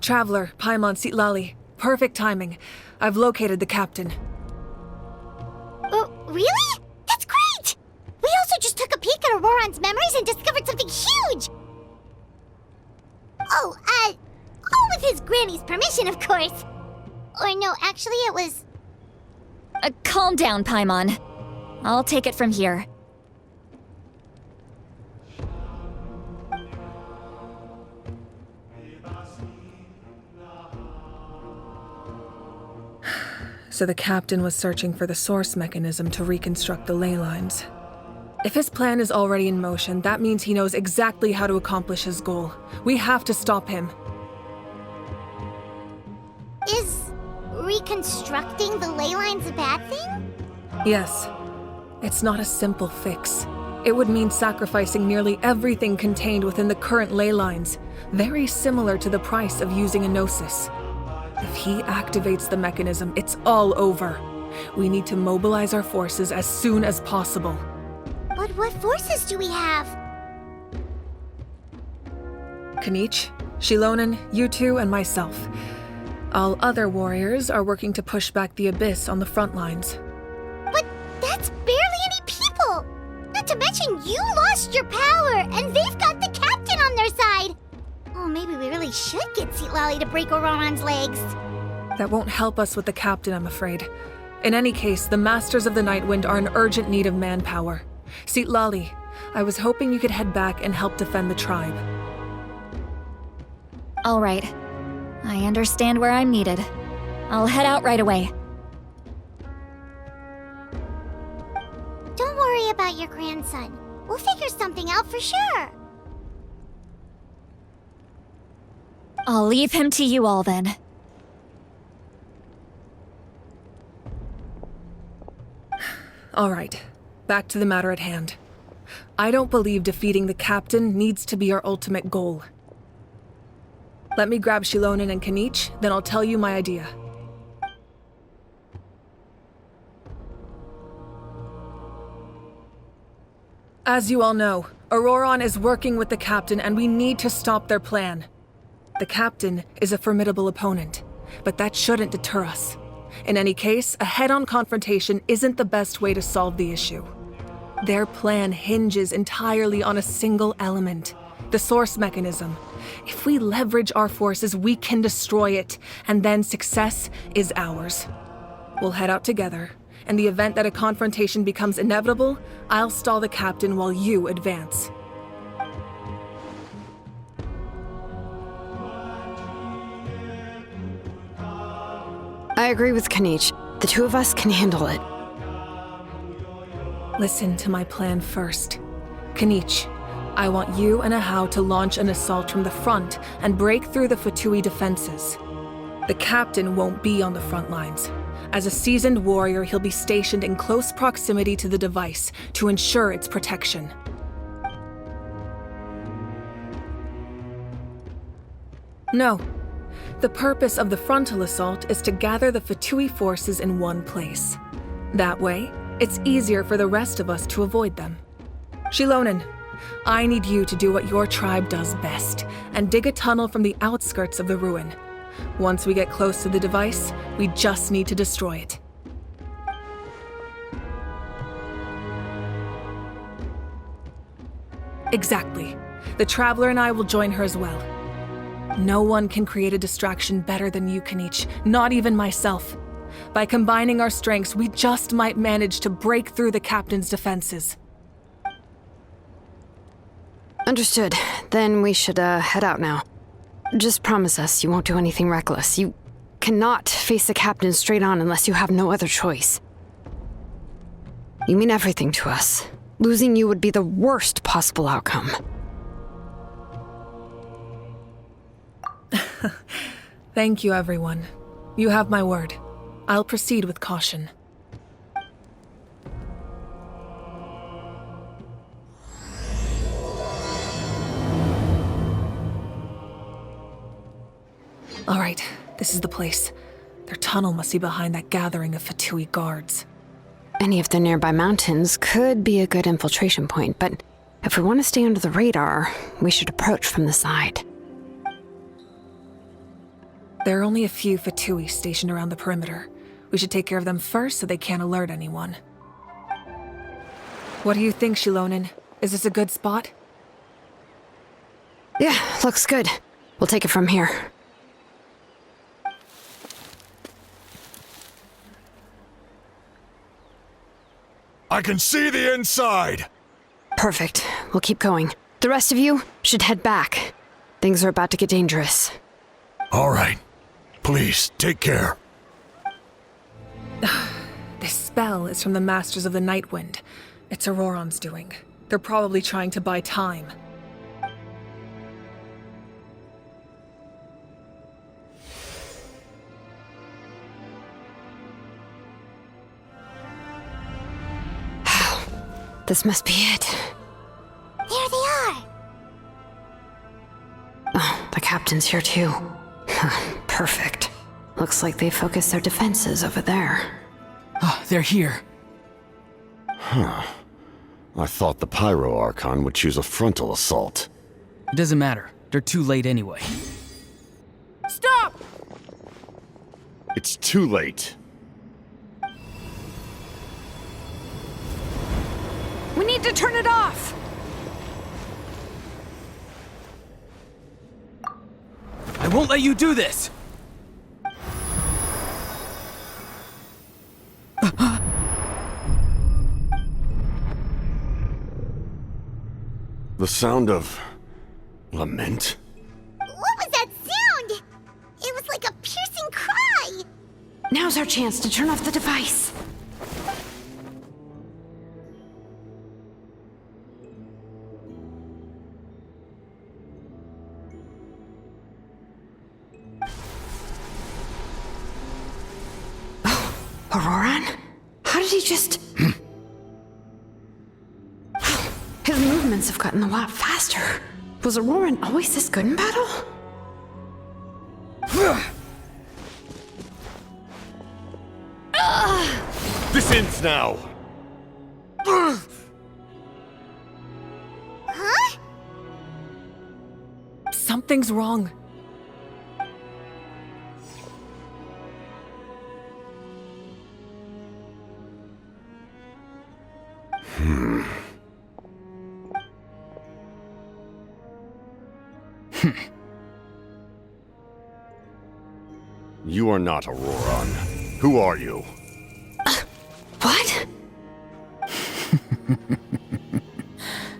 Traveler, Paimon Sitlali. Perfect timing. I've located the captain. Oh, really? That's great! We also just took a peek at Auroron's memories and discovered something huge! Oh, all with his granny's permission, of course. Or no, actually it was... Calm down, Paimon. I'll take it from here. So the captain was searching for the source mechanism to reconstruct the ley lines. If his plan is already in motion, that means he knows exactly how to accomplish his goal. We have to stop him. Is reconstructing the ley lines a bad thing? Yes. It's not a simple fix. It would mean sacrificing nearly everything contained within the current ley lines, very similar to the price of using a gnosis. If he activates the mechanism, it's all over. We need to mobilize our forces as soon as possible. But what forces do we have? Kanich, Xilonen, you two, and myself. All other warriors are working to push back the Abyss on the front lines. But that's barely any people! Not to mention you lost your power, and they've got the captain on their side! Oh, maybe we really should get Sitlali to break Auroron's legs. That won't help us with the captain, I'm afraid. In any case, the Masters of the Nightwind are in urgent need of manpower. Sitlali, I was hoping you could head back and help defend the tribe. All right. I understand where I'm needed. I'll head out right away. Don't worry about your grandson. We'll figure something out for sure. I'll leave him to you all then. All right, back to the matter at hand. I don't believe defeating the captain needs to be our ultimate goal. Let me grab Xilonen and Kanich, then I'll tell you my idea. As you all know, Auroron is working with the captain and we need to stop their plan. The captain is a formidable opponent, but that shouldn't deter us. In any case, a head-on confrontation isn't the best way to solve the issue. Their plan hinges entirely on a single element, the source mechanism. If we leverage our forces, we can destroy it, and then success is ours. We'll head out together. In the event that a confrontation becomes inevitable, I'll stall the captain while you advance. I agree with Kanich. The two of us can handle it. Listen to my plan first. Kanich, I want you and Ahau to launch an assault from the front and break through the Fatui defenses. The captain won't be on the front lines. As a seasoned warrior, he'll be stationed in close proximity to the device to ensure its protection. No. The purpose of the frontal assault is to gather the Fatui forces in one place. That way, it's easier for the rest of us to avoid them. Xilonen, I need you to do what your tribe does best, and dig a tunnel from the outskirts of the ruin. Once we get close to the device, we just need to destroy it. Exactly. The Traveler and I will join her as well. No one can create a distraction better than you, Kanich, not even myself. By combining our strengths, we just might manage to break through the captain's defenses. Understood. Then we should head out now. Just promise us you won't do anything reckless. You cannot face the captain straight on unless you have no other choice. You mean everything to us. Losing you would be the worst possible outcome. Thank you, everyone. You have my word. I'll proceed with caution. All right, this is the place. Their tunnel must be behind that gathering of Fatui guards. Any of the nearby mountains could be a good infiltration point, but if we want to stay under the radar, we should approach from the side. There are only a few Fatui stationed around the perimeter. We should take care of them first so they can't alert anyone. What do you think, Shilonin? Is this a good spot? Yeah, looks good. We'll take it from here. I can see the inside! Perfect. We'll keep going. The rest of you should head back. Things are about to get dangerous. All right. Please, take care. This spell is from the Masters of the Night Wind. It's Auroron's doing. They're probably trying to buy time. This must be it. There they are! Oh, the captain's here too. Perfect. Looks like they focused their defenses over there. Ah, they're here. I thought the Pyro Archon would choose a frontal assault. It doesn't matter. They're too late anyway. Stop! It's too late. We need to turn it off! I won't let you do this! The sound of lament? What was that sound? It was like a piercing cry! Now's our chance to turn off the device. Auroron? How did he just... His movements have gotten a lot faster. Was Auroron always this good in battle? This ends now! Huh? Something's wrong. You are not Auroron. Who are you? What?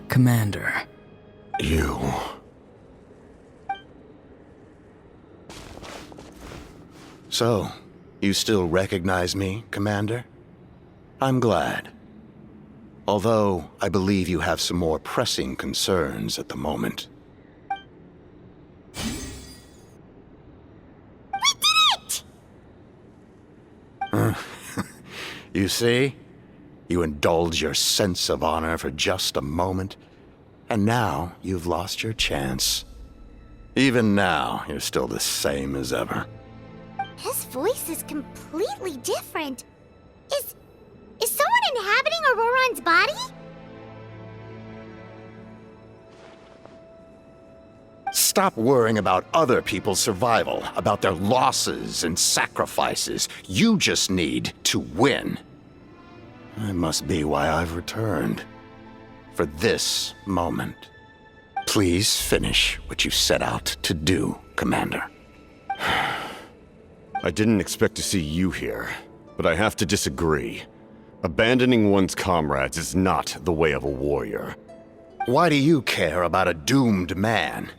Commander. You. So, you still recognize me, Commander? I'm glad. Although, I believe you have some more pressing concerns at the moment. We did it! You see? You indulge your sense of honor for just a moment, and now you've lost your chance. Even now, you're still the same as ever. His voice is completely different. Is someone inhabiting Auroron's body? Stop worrying about other people's survival, about their losses and sacrifices. You just need to win. That must be why I've returned. For this moment. Please finish what you set out to do, Commander. I didn't expect to see you here, but I have to disagree. Abandoning one's comrades is not the way of a warrior. Why do you care about a doomed man?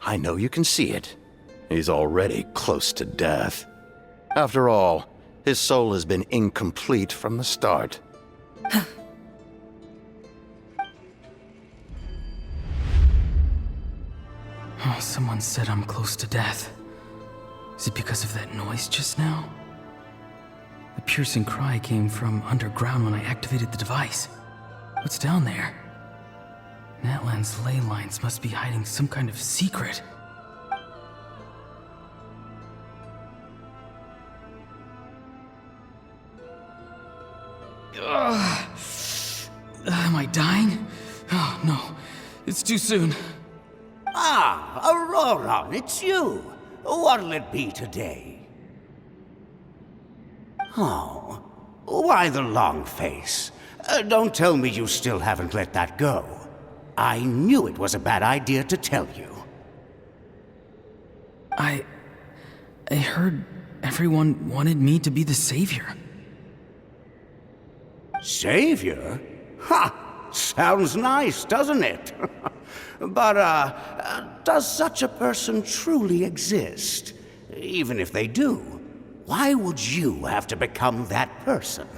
I know you can see it. He's already close to death. After all, his soul has been incomplete from the start. Oh, someone said I'm close to death. Is it because of that noise just now? The piercing cry came from underground when I activated the device. What's down there? Natlan's ley lines must be hiding some kind of secret. Am I dying? Oh, no. It's too soon. Ah, Auroron, it's you. what'll it be today? Oh, why the long face? Don't tell me you still haven't let that go. I knew it was a bad idea to tell you. I heard everyone wanted me to be the savior. Savior? Ha! Sounds nice, doesn't it? But, does such a person truly exist? Even if they do, why would you have to become that person?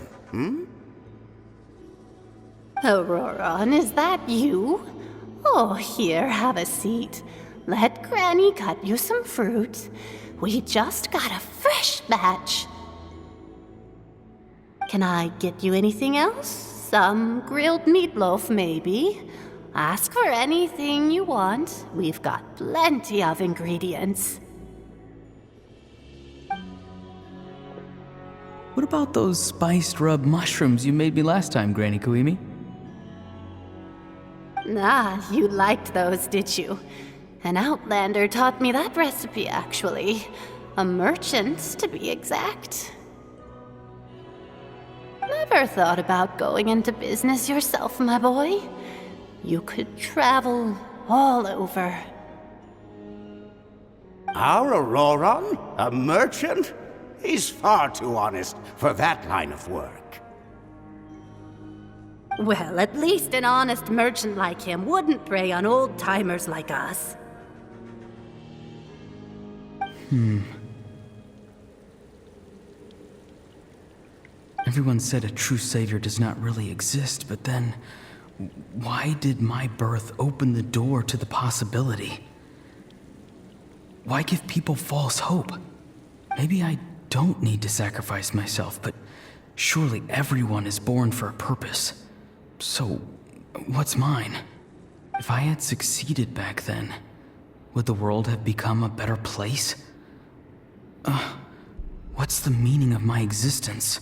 Auroron, is that you? Oh, here, have a seat. Let Granny cut you some fruit. We just got a fresh batch. Can I get you anything else? Some grilled meatloaf, maybe? Ask for anything you want. We've got plenty of ingredients. What about those spiced rub mushrooms you made me last time, Granny Koimi? Ah, you liked those, did you? An outlander taught me that recipe, actually. A merchant, to be exact. Never thought about going into business yourself, my boy? You could travel all over. Our Auroron? A merchant? He's far too honest for that line of work. Well, at least an honest merchant like him wouldn't prey on old-timers like us. Everyone said a true savior does not really exist, but then why did my birth open the door to the possibility? Why give people false hope? Maybe I don't need to sacrifice myself, but surely everyone is born for a purpose. So, what's mine? If I had succeeded back then, would the world have become a better place? What's the meaning of my existence?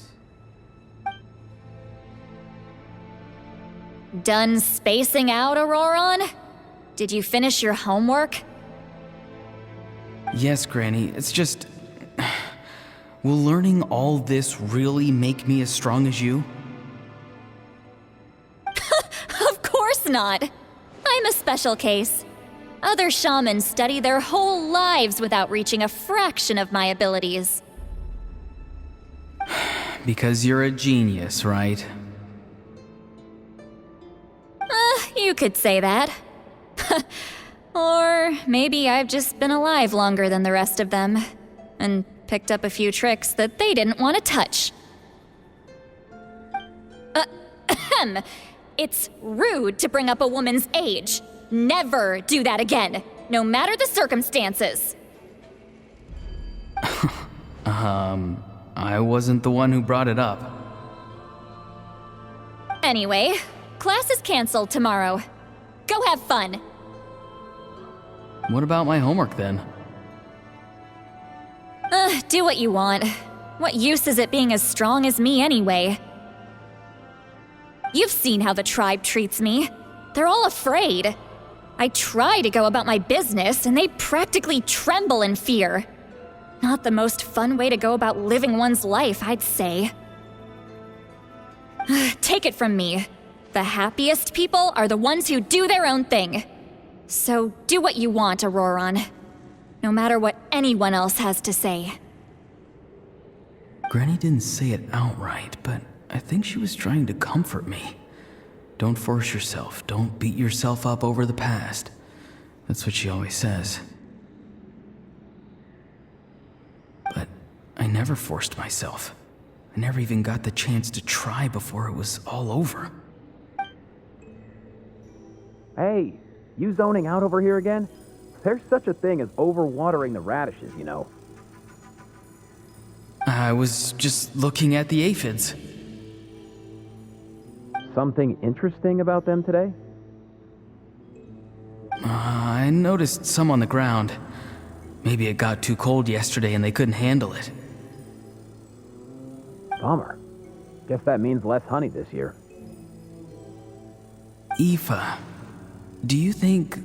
Done spacing out, Auroron? Did you finish your homework? Yes, Granny, it's just... Will learning all this really make me as strong as you? Of course not! I'm a special case. Other shamans study their whole lives without reaching a fraction of my abilities. Because you're a genius, right? You could say that. Or maybe I've just been alive longer than the rest of them, and picked up a few tricks that they didn't want to touch. It's rude to bring up a woman's age. Never do that again, no matter the circumstances. I wasn't the one who brought it up. Anyway, class is canceled tomorrow. Go have fun. What about my homework then? Do what you want. What use is it being as strong as me anyway? You've seen how the tribe treats me. They're all afraid. I try to go about my business, and they practically tremble in fear. Not the most fun way to go about living one's life, I'd say. Take it from me. The happiest people are the ones who do their own thing. So do what you want, Auroron. No matter what anyone else has to say. Granny didn't say it outright, but I think she was trying to comfort me. Don't force yourself. Don't beat yourself up over the past. That's what she always says. But I never forced myself. I never even got the chance to try before it was all over. Hey, you zoning out over here again? There's such a thing as overwatering the radishes, you know. I was just looking at the aphids. Something interesting about them today? I noticed some on the ground. Maybe it got too cold yesterday and they couldn't handle it. Bummer. Guess that means less honey this year. Aoife, do you think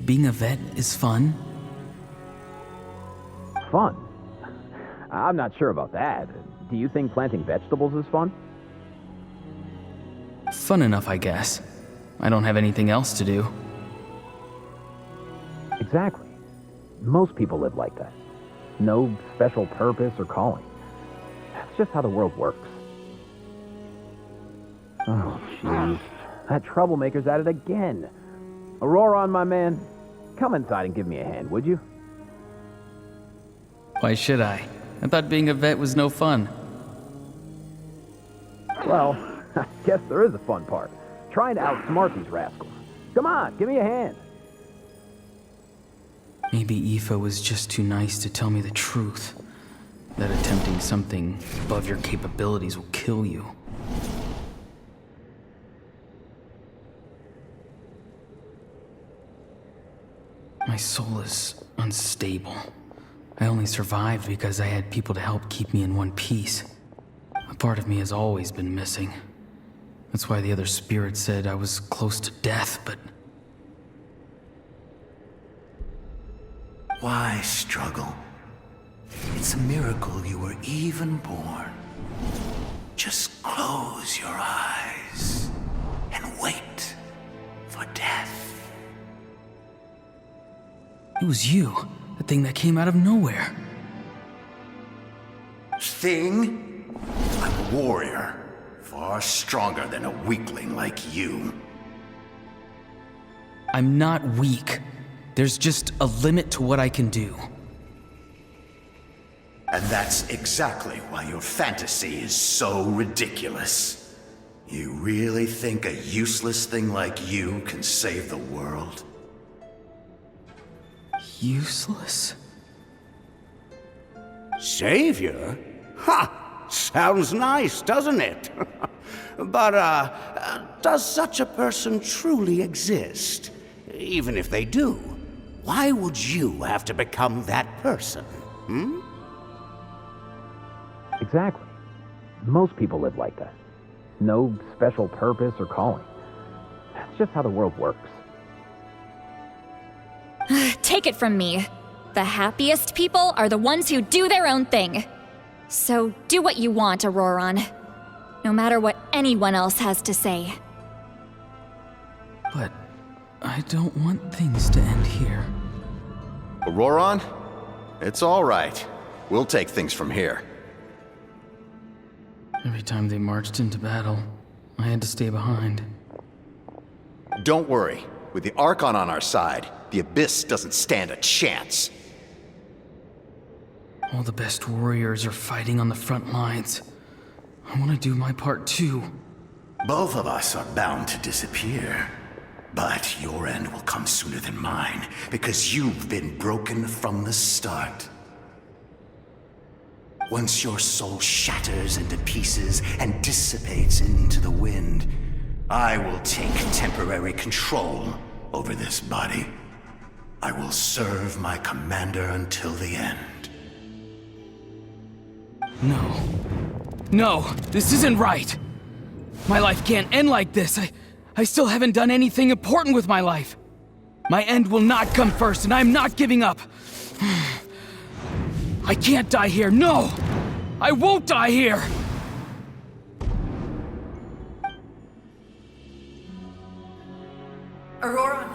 being a vet is fun? fun. I'm not sure about that. Do you think planting vegetables is fun? Fun enough, I guess. I don't have anything else to do. Exactly. Most people live like that. No special purpose or calling. That's just how the world works. Oh, jeez. That troublemaker's at it again. Auroron, my man, come inside and give me a hand, would you? Why should I? I thought being a vet was no fun. Well, I guess there is a fun part. Trying to outsmart these rascals. Come on, give me a hand. Maybe Aoife was just too nice to tell me the truth. That attempting something above your capabilities will kill you. My soul is unstable. I only survived because I had people to help keep me in one piece. A part of me has always been missing. That's why the other spirit said I was close to death, but... Why struggle? It's a miracle you were even born. Just close your eyes and wait for death. It was you, the thing that came out of nowhere. Thing? I'm a warrior, far stronger than a weakling like you. I'm not weak. There's just a limit to what I can do. And that's exactly why your fantasy is so ridiculous. You really think a useless thing like you can save the world? Useless? Savior? Ha! Sounds nice, doesn't it? But, does such a person truly exist? Even if they do, why would you have to become that person? Hmm? Exactly. Most people live like that. No special purpose or calling. That's just how the world works. Take it from me. The happiest people are the ones who do their own thing. So do what you want, Auroron. No matter what anyone else has to say. But I don't want things to end here. Auroron? It's all right. We'll take things from here. Every time they marched into battle, I had to stay behind. Don't worry. With the Archon on our side, the Abyss doesn't stand a chance. All the best warriors are fighting on the front lines. I want to do my part too. Both of us are bound to disappear. But your end will come sooner than mine, because you've been broken from the start. Once your soul shatters into pieces and dissipates into the wind, I will take temporary control over this body. I will serve my commander until the end. No. No, this isn't right. My life can't end like this. I still haven't done anything important with my life. My end will not come first, and I'm not giving up. I can't die here, no! I won't die here! Auroron!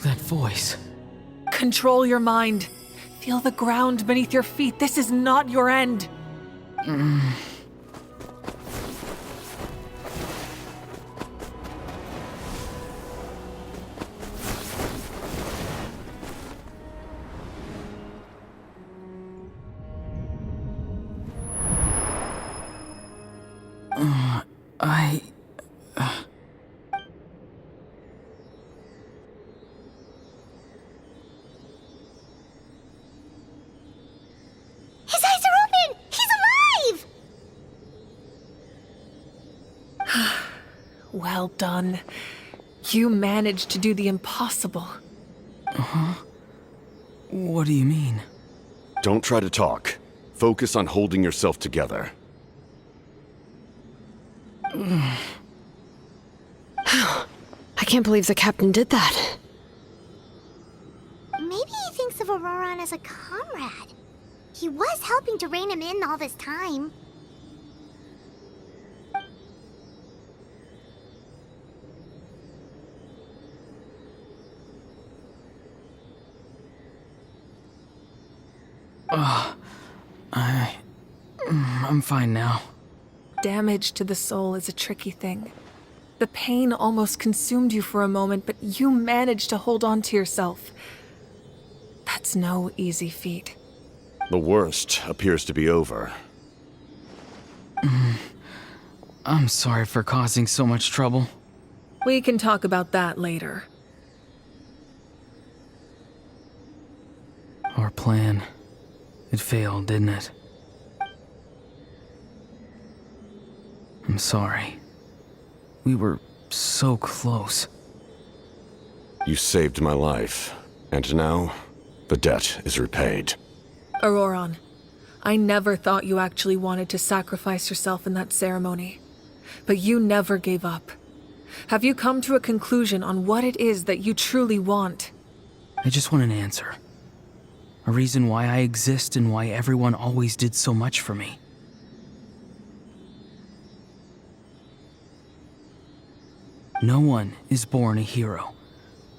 That voice. Control your mind. Feel the ground beneath your feet. This is not your end. His eyes are open! He's alive! Well done. You managed to do the impossible. What do you mean? Don't try to talk. Focus on holding yourself together. I I can't believe the captain did that. Maybe he thinks of Auroron as a comrade. He was helping to rein him in all this time. I'm fine now. Damage to the soul is a tricky thing. The pain almost consumed you for a moment, but you managed to hold on to yourself. That's no easy feat. The worst appears to be over. I'm sorry for causing so much trouble. We can talk about that later. Our plan. It failed, didn't it? I'm sorry. We were so close. You saved my life, and now the debt is repaid. Auroron, I never thought you actually wanted to sacrifice yourself in that ceremony. But you never gave up. Have you come to a conclusion on what it is that you truly want? I just want an answer. A reason why I exist and why everyone always did so much for me. No one is born a hero,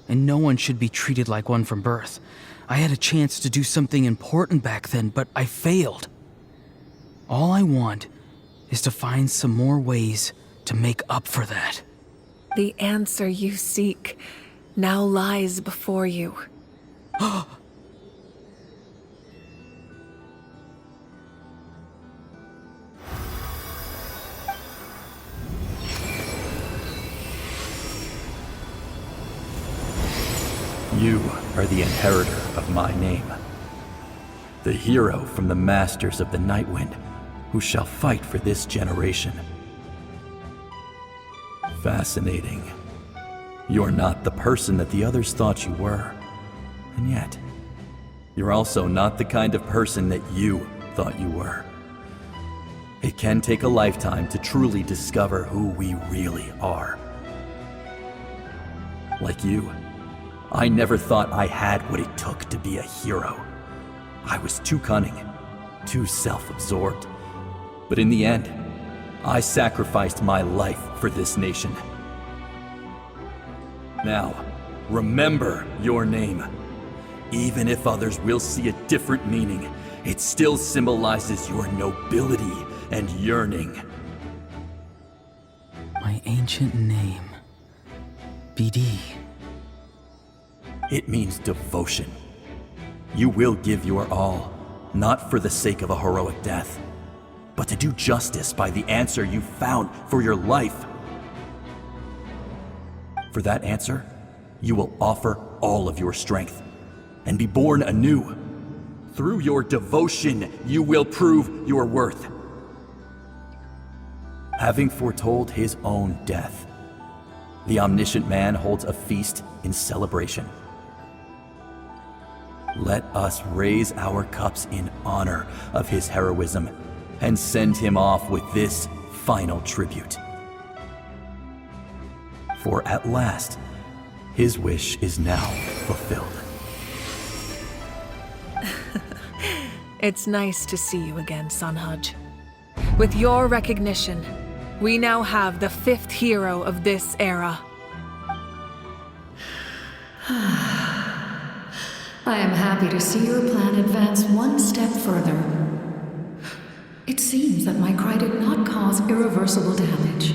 and no one should be treated like one from birth. I had a chance to do something important back then, but I failed. All I want is to find some more ways to make up for that. The answer you seek now lies before you. You are the inheritor of my name. The hero from the masters of the Nightwind, who shall fight for this generation. Fascinating. You're not the person that the others thought you were. And yet, you're also not the kind of person that you thought you were. It can take a lifetime to truly discover who we really are. Like you, I never thought I had what it took to be a hero. I was too cunning, too self-absorbed. But in the end, I sacrificed my life for this nation. Now, remember your name. Even if others will see a different meaning, it still symbolizes your nobility and yearning. My ancient name. BD. It means devotion. You will give your all, not for the sake of a heroic death, but to do justice by the answer you found for your life. For that answer, you will offer all of your strength and be born anew. Through your devotion, you will prove your worth. Having foretold his own death, the omniscient man holds a feast in celebration. Let us raise our cups in honor of his heroism and send him off with this final tribute. For at last, his wish is now fulfilled. It's nice to see you again, Sunhudge. With your recognition, we now have the 5th hero of this era. I am happy to see your plan advance one step further. It seems that my cry did not cause irreversible damage.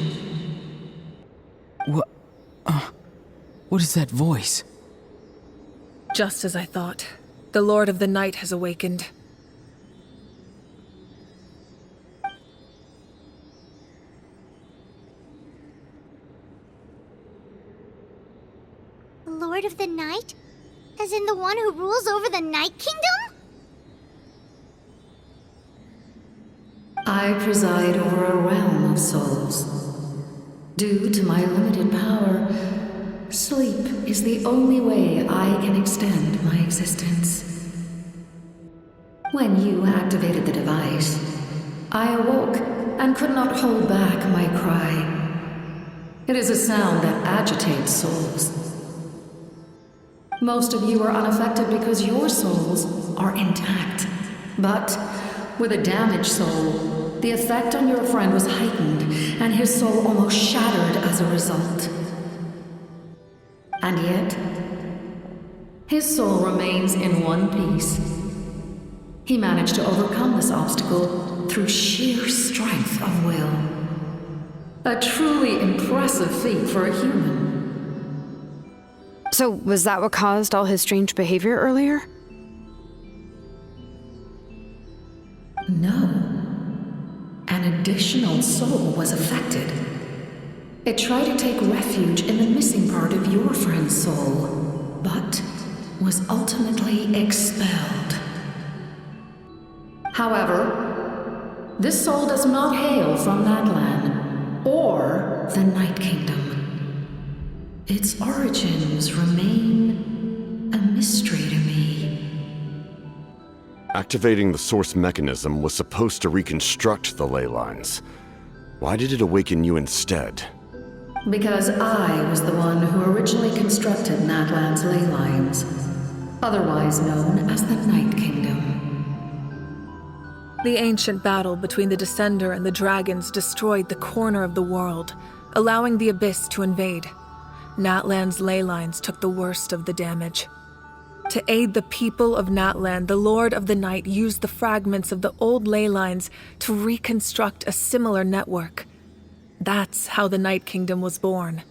What is that voice? Just as I thought. The Lord of the Night has awakened. The Lord of the Night? As in the one who rules over the Night Kingdom? I preside over a realm of souls. Due to my limited power, sleep is the only way I can extend my existence. When you activated the device, I awoke and could not hold back my cry. It is a sound that agitates souls. Most of you are unaffected because your souls are intact. But with a damaged soul, the effect on your friend was heightened, and his soul almost shattered as a result. And yet, his soul remains in one piece. He managed to overcome this obstacle through sheer strength of will. A truly impressive feat for a human. So, was that what caused all his strange behavior earlier? No. An additional soul was affected. It tried to take refuge in the missing part of your friend's soul, but was ultimately expelled. However, this soul does not hail from Natlan or the Night Kingdom. Its origins remain a mystery to me. Activating the source mechanism was supposed to reconstruct the ley lines. Why did it awaken you instead? Because I was the one who originally constructed Natlan's ley lines, otherwise known as the Night Kingdom. The ancient battle between the Descender and the dragons destroyed the corner of the world, allowing the Abyss to invade. Natlan's ley lines took the worst of the damage. To aid the people of Natlan, the Lord of the Night used the fragments of the old ley lines to reconstruct a similar network. That's how the Night Kingdom was born.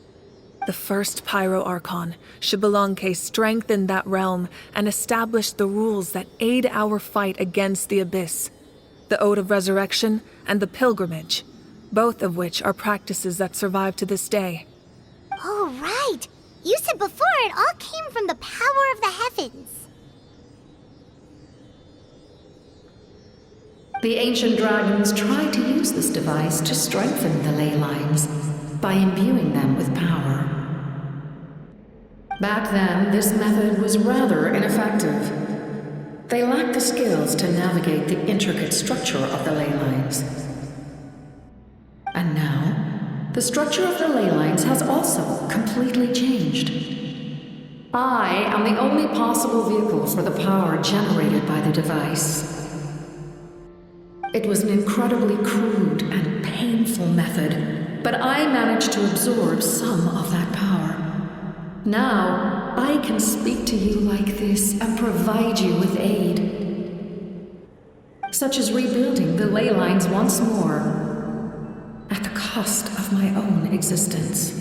The first Pyro Archon, Xbalanque, strengthened that realm and established the rules that aid our fight against the Abyss. The Ode of Resurrection and the Pilgrimage, both of which are practices that survive to this day. Oh, right! You said before it all came from the power of the heavens. The ancient dragons tried to use this device to strengthen the ley lines by imbuing them with power. Back then, this method was rather ineffective. They lacked the skills to navigate the intricate structure of the ley lines. And now, the structure of the ley lines has also completely changed. I am the only possible vehicle for the power generated by the device. It was an incredibly crude and painful method, but I managed to absorb some of that power. Now, I can speak to you like this and provide you with aid, such as rebuilding the ley lines once more, at the cost of my own existence.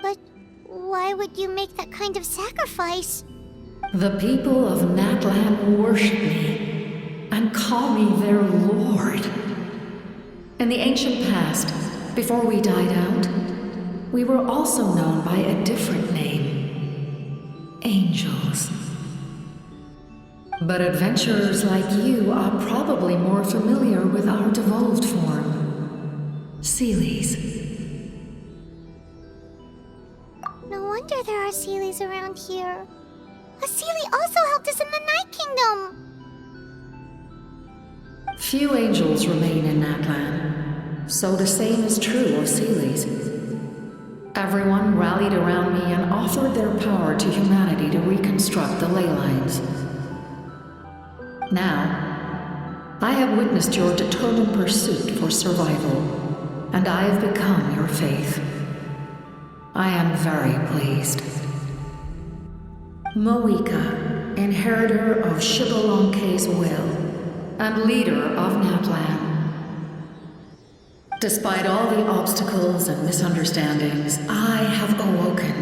But why would you make that kind of sacrifice? The people of Natlan worship me and call me their lord. In the ancient past, before we died out, we were also known by a different name: angels. But adventurers like you are probably more familiar with our devolved form, Seelies. No wonder there are Seelies around here. A Seelie also helped us in the Night Kingdom. Few angels remain in Natlan, so the same is true of Seelies. Everyone rallied around me and offered their power to humanity to reconstruct the ley lines. Now, I have witnessed your determined pursuit for survival, and I have become your faith. I am very pleased. Moika, inheritor of Xbalanque's will, and leader of Natlan. Despite all the obstacles and misunderstandings, I have awoken,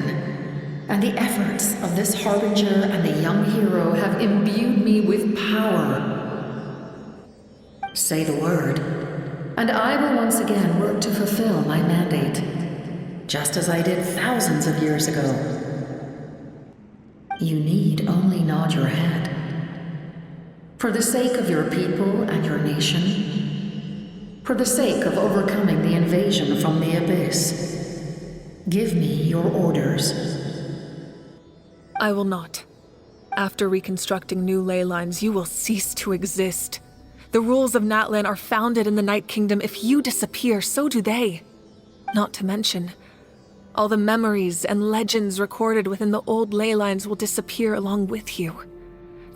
and the efforts of this harbinger and the young hero have imbued me with power. Say the word, and I will once again work to fulfill my mandate, just as I did thousands of years ago. You need only nod your head. For the sake of your people and your nation, for the sake of overcoming the invasion from the Abyss, give me your orders. I will not. After reconstructing new ley lines, you will cease to exist. The rules of Natlan are founded in the Night Kingdom. If you disappear, so do they. Not to mention, all the memories and legends recorded within the old ley lines will disappear along with you.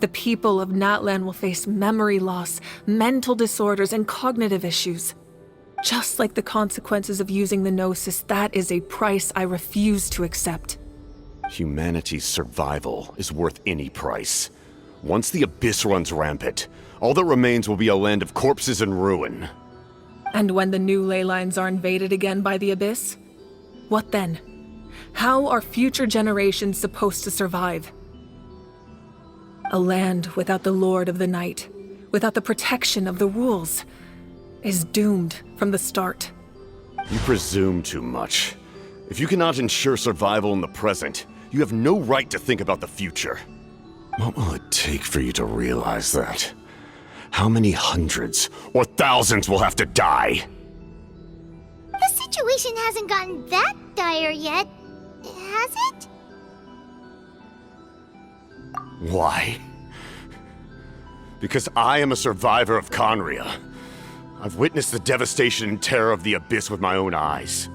The people of Natlan will face memory loss, mental disorders, and cognitive issues. Just like the consequences of using the Gnosis, that is a price I refuse to accept. Humanity's survival is worth any price. Once the Abyss runs rampant, all that remains will be a land of corpses and ruin. And when the new ley lines are invaded again by the Abyss? What then? How are future generations supposed to survive? A land without the Lord of the Night, without the protection of the rules, is doomed from the start. You presume too much. If you cannot ensure survival in the present, you have no right to think about the future. What will it take for you to realize that? How many hundreds or thousands will have to die? The situation hasn't gotten that dire yet, has it? Why? Because I am a survivor of Conria. I've witnessed the devastation and terror of the Abyss with my own eyes.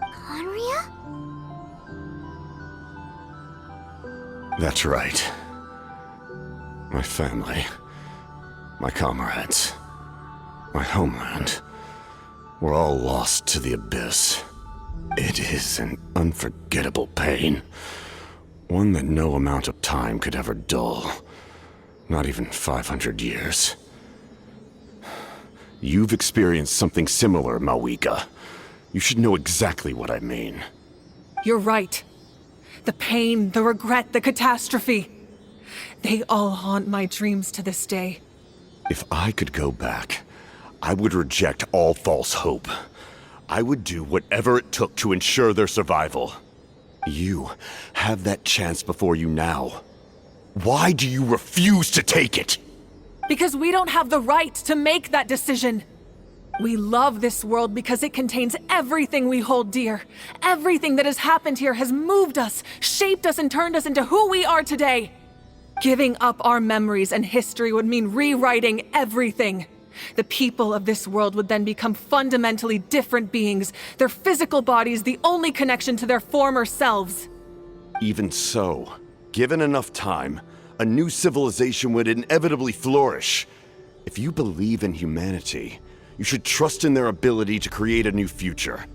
Conria? That's right. My family, my comrades, my homeland, were all lost to the Abyss. It is an unforgettable pain. One that no amount of time could ever dull. Not even 500 years. You've experienced something similar, Mawika. You should know exactly what I mean. You're right. The pain, the regret, the catastrophe. They all haunt my dreams to this day. If I could go back, I would reject all false hope. I would do whatever it took to ensure their survival. You have that chance before you now. Why do you refuse to take it? Because we don't have the right to make that decision. We love this world because it contains everything we hold dear. Everything that has happened here has moved us, shaped us, and turned us into who we are today. Giving up our memories and history would mean rewriting everything. The people of this world would then become fundamentally different beings, their physical bodies the only connection to their former selves. Even so, given enough time, a new civilization would inevitably flourish. If you believe in humanity, you should trust in their ability to create a new future.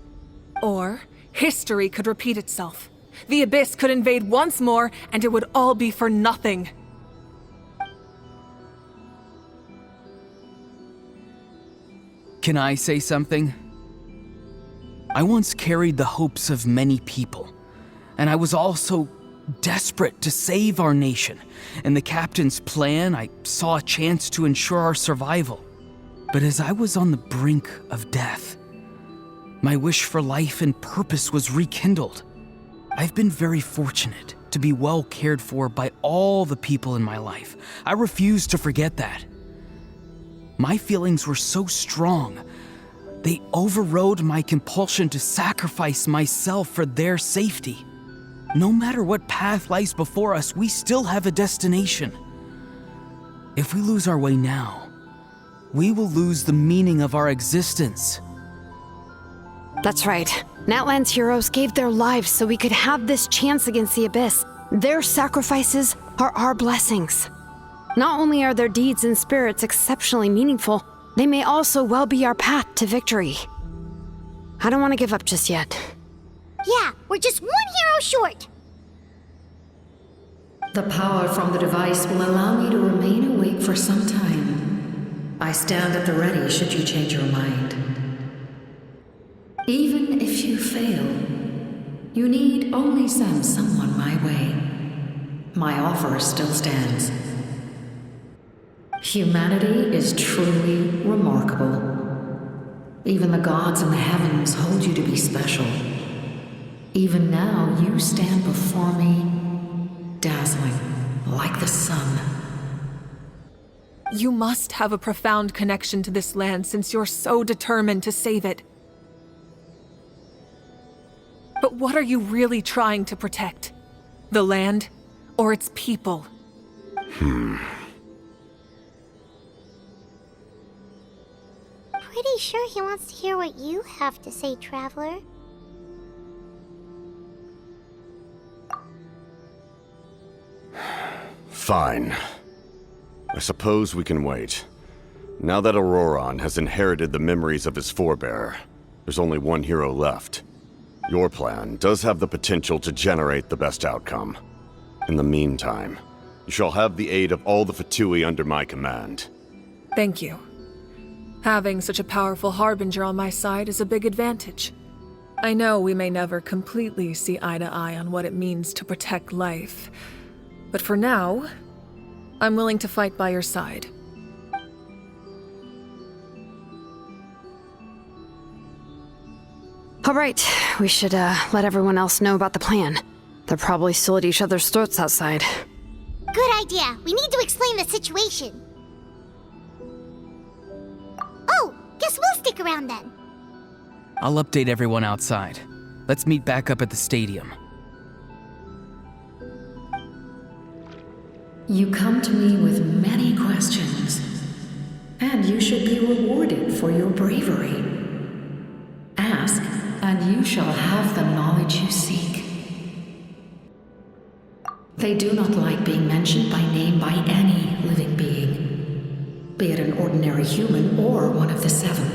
Or, history could repeat itself. The Abyss could invade once more, and it would all be for nothing. Can I say something? I once carried the hopes of many people, and I was also desperate to save our nation. In the captain's plan, I saw a chance to ensure our survival. But as I was on the brink of death, my wish for life and purpose was rekindled. I've been very fortunate to be well cared for by all the people in my life. I refuse to forget that. My feelings were so strong, they overrode my compulsion to sacrifice myself for their safety. No matter what path lies before us, we still have a destination. If we lose our way now, we will lose the meaning of our existence. That's right. Natlan's heroes gave their lives so we could have this chance against the Abyss. Their sacrifices are our blessings. Not only are their deeds and spirits exceptionally meaningful, they may also well be our path to victory. I don't want to give up just yet. Yeah, we're just one hero short. The power from the device will allow me to remain awake for some time. I stand at the ready should you change your mind. Even if you fail, you need only send someone my way. My offer still stands. Humanity is truly remarkable. Even the gods in the heavens hold you to be special. Even now, you stand before me, dazzling like the sun. You must have a profound connection to this land since you're so determined to save it. But what are you really trying to protect? The land or its people? Pretty really sure he wants to hear what you have to say, Traveler. Fine. I suppose we can wait. Now that Auroron has inherited the memories of his forebear, there's only one hero left. Your plan does have the potential to generate the best outcome. In the meantime, you shall have the aid of all the Fatui under my command. Thank you. Having such a powerful harbinger on my side is a big advantage. I know we may never completely see eye to eye on what it means to protect life, but for now, I'm willing to fight by your side. All right, we should let everyone else know about the plan. They're probably still at each other's throats outside. Good idea. We need to explain the situation. Oh, guess we'll stick around then. I'll update everyone outside. Let's meet back up at the stadium. You come to me with many questions, and you should be rewarded for your bravery. Ask, and you shall have the knowledge you seek. They do not like being mentioned by name by any living being, be it an ordinary human or one of the seven.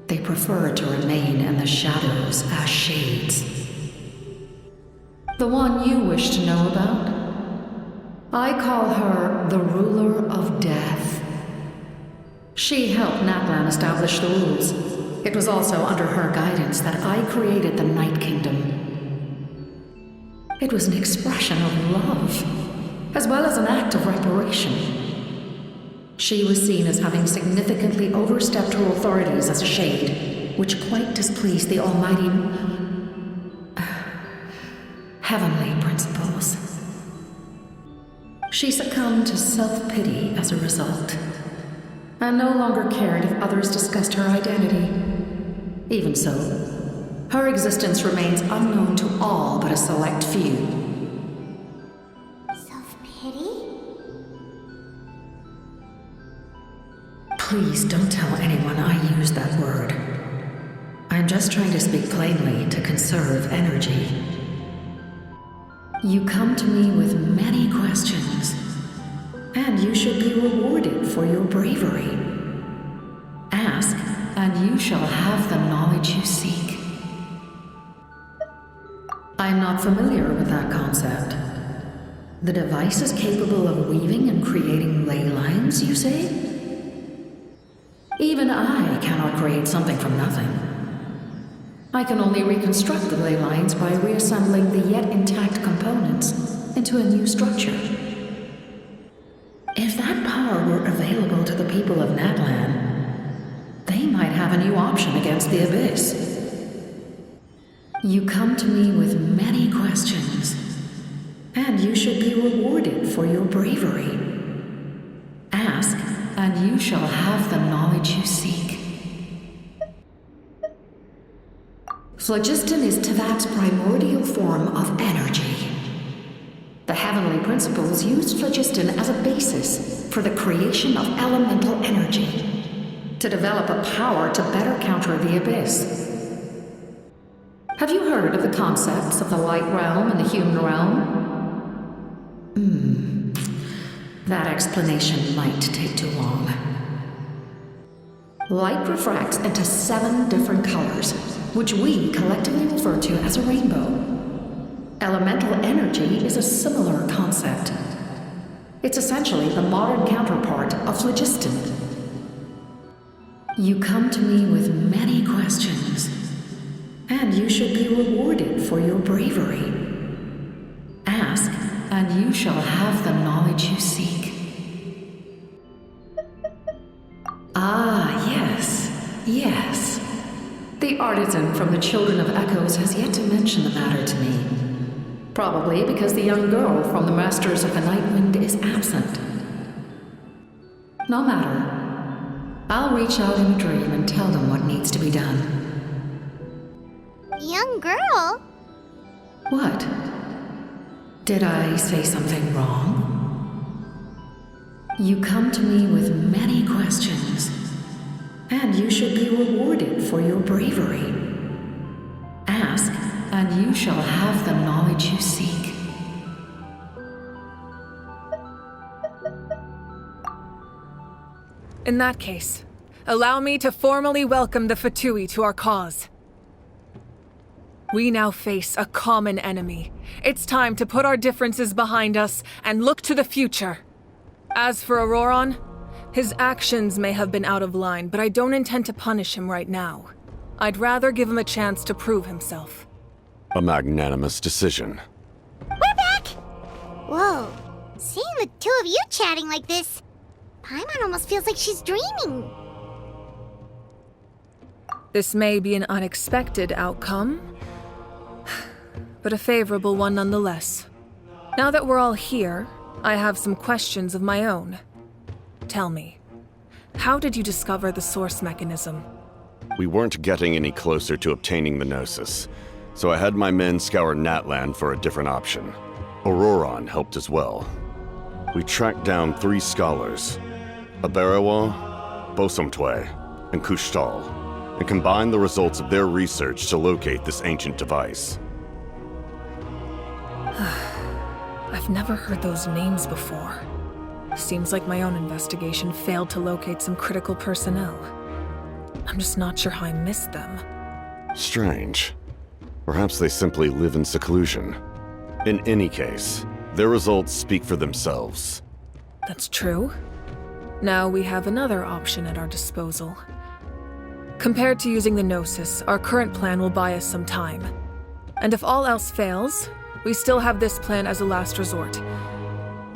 They prefer to remain in the shadows as shades. The one you wish to know about? I call her the Ruler of Death. She helped Natlan establish the rules. It was also under her guidance that I created the Night Kingdom. It was an expression of love, as well as an act of reparation. She was seen as having significantly overstepped her authorities as a shade, which quite displeased the almighty heavenly principles. She succumbed to self-pity as a result, and no longer cared if others discussed her identity. Even so, her existence remains unknown to all but a select few. Self-pity? Please don't tell anyone I used that word. I'm just trying to speak plainly to conserve energy. You come to me with many questions, and you should be rewarded for your bravery. Ask, and you shall have the knowledge you seek. I'm not familiar with that concept. The device is capable of weaving and creating ley lines, you say? Even I cannot create something from nothing. I can only reconstruct the ley lines by reassembling the yet intact components into a new structure. If that power were available to the people of Natlan, they might have a new option against the Abyss. You come to me with many questions, and you should be rewarded for your bravery. Ask, and you shall have the knowledge you seek. Phlogiston is Teyvat's primordial form of energy. The heavenly principles used phlogiston as a basis for the creation of elemental energy, to develop a power to better counter the Abyss. Have you heard of the concepts of the light realm and the human realm? That explanation might take too long. Light refracts into 7 different colors, which we collectively refer to as a rainbow. Elemental energy is a similar concept. It's essentially the modern counterpart of phlogiston. You come to me with many questions, and you should be rewarded for your bravery. Ask, and you shall have the knowledge you seek. Ah, yes. The artisan from the Children of Echoes has yet to mention the matter to me. Probably because the young girl from the Masters of the Nightwind is absent. No matter. I'll reach out in a dream and tell them what needs to be done. Young girl? What? Did I say something wrong? You come to me with many questions, and you should be rewarded for your bravery. Ask, and you shall have the knowledge you seek. In that case, allow me to formally welcome the Fatui to our cause. We now face a common enemy. It's time to put our differences behind us and look to the future. As for Auroron, his actions may have been out of line, but I don't intend to punish him right now. I'd rather give him a chance to prove himself. A magnanimous decision. We're back! Whoa, seeing the two of you chatting like this, Paimon almost feels like she's dreaming. This may be an unexpected outcome, but a favorable one nonetheless. Now that we're all here, I have some questions of my own. Tell me, how did you discover the source mechanism? We weren't getting any closer to obtaining the Gnosis, so I had my men scour Natlan for a different option. Auroron helped as well. We tracked down 3 scholars, Aberawa, Bosomtwe, and Kushtal, and combined the results of their research to locate this ancient device. I've never heard those names before. Seems like my own investigation failed to locate some critical personnel. I'm just not sure how I missed them. Strange. Perhaps they simply live in seclusion. In any case, their results speak for themselves. That's true. Now we have another option at our disposal. Compared to using the Gnosis, our current plan will buy us some time. And if all else fails, we still have this plan as a last resort,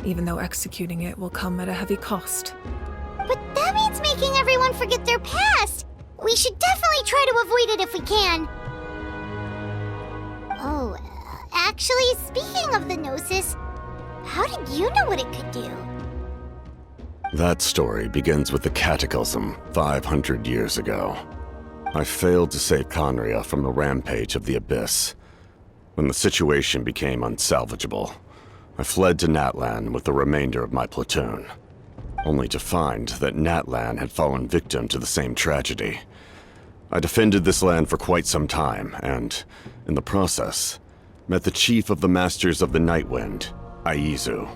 even though executing it will come at a heavy cost. But that means making everyone forget their past! We should definitely try to avoid it if we can. Oh, actually, speaking of the Gnosis, how did you know what it could do? That story begins with the Cataclysm 500 years ago. I failed to save Conria from the rampage of the Abyss. When the situation became unsalvageable, I fled to Natlan with the remainder of my platoon, only to find that Natlan had fallen victim to the same tragedy. I defended this land for quite some time, and, in the process, met the chief of the Masters of the Nightwind, Aizu.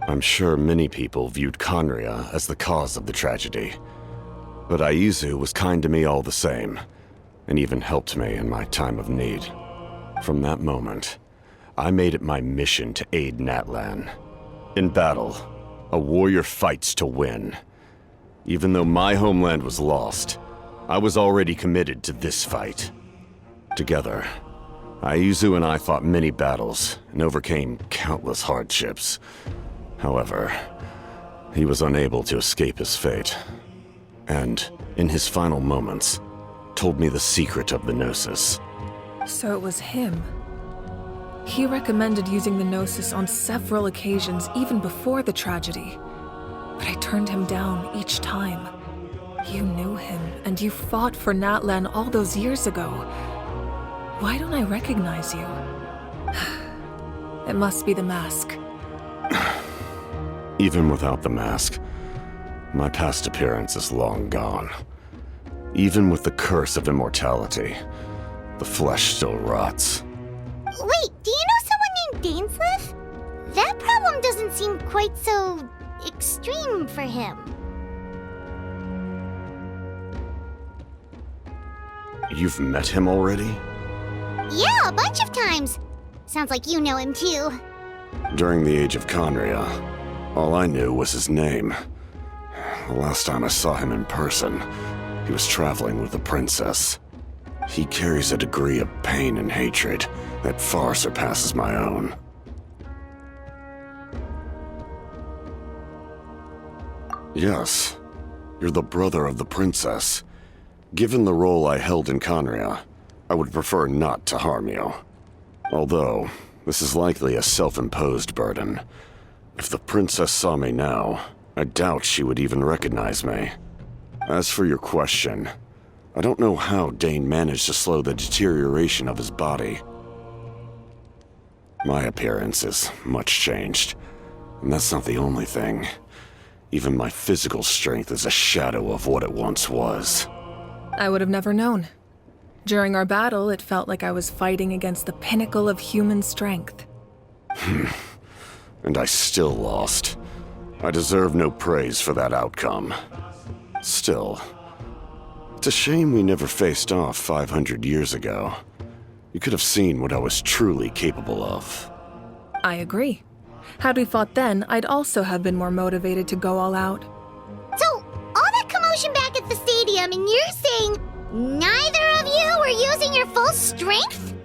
I'm sure many people viewed Conria as the cause of the tragedy, but Aizu was kind to me all the same, and even helped me in my time of need. From that moment, I made it my mission to aid Natlan. In battle, a warrior fights to win. Even though my homeland was lost, I was already committed to this fight. Together, Aizu and I fought many battles and overcame countless hardships. However, he was unable to escape his fate, and, in his final moments, told me the secret of the Gnosis. So it was him. He recommended using the Gnosis on several occasions, even before the tragedy. But I turned him down each time. You knew him, and you fought for Natlan all those years ago. Why don't I recognize you? It must be the mask. Even without the mask, my past appearance is long gone. Even with the curse of immortality, the flesh still rots. Wait, do you know someone named Dainsleif? That problem doesn't seem quite so extreme for him. You've met him already? Yeah, a bunch of times. Sounds like you know him too. During the age of Conria, all I knew was his name. The last time I saw him in person, he was traveling with a princess. He carries a degree of pain and hatred that far surpasses my own. Yes, you're the brother of the princess. Given the role I held in Conria, I would prefer not to harm you. Although, this is likely a self-imposed burden. If the princess saw me now, I doubt she would even recognize me. As for your question, I don't know how Dane managed to slow the deterioration of his body. My appearance is much changed, and that's not the only thing. Even my physical strength is a shadow of what it once was. I would have never known. During our battle, it felt like I was fighting against the pinnacle of human strength. And I still lost. I deserve no praise for that outcome. Still, it's a shame we never faced off 500 years ago. You could have seen what I was truly capable of. I agree. Had we fought then, I'd also have been more motivated to go all out. So, all that commotion back at the stadium, and you're saying neither of you were using your full strength?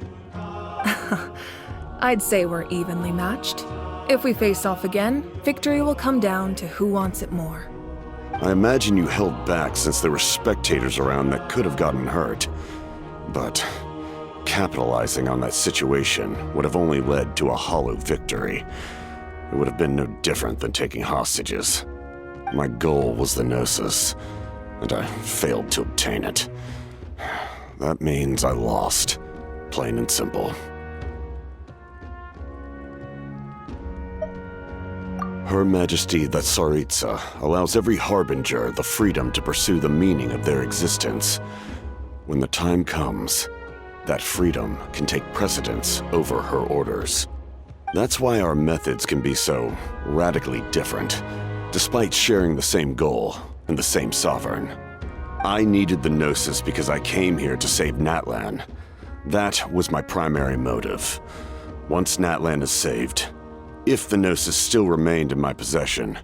I'd say we're evenly matched. If we face off again, victory will come down to who wants it more. I imagine you held back since there were spectators around that could have gotten hurt. But capitalizing on that situation would have only led to a hollow victory. It would have been no different than taking hostages. My goal was the Gnosis, and I failed to obtain it. That means I lost, plain and simple. Her Majesty the Tsaritsa allows every Harbinger the freedom to pursue the meaning of their existence. When the time comes, that freedom can take precedence over her orders. That's why our methods can be so radically different, despite sharing the same goal and the same sovereign. I needed the Gnosis because I came here to save Natlan. That was my primary motive. Once Natlan is saved, if the Gnosis still remained in my possession,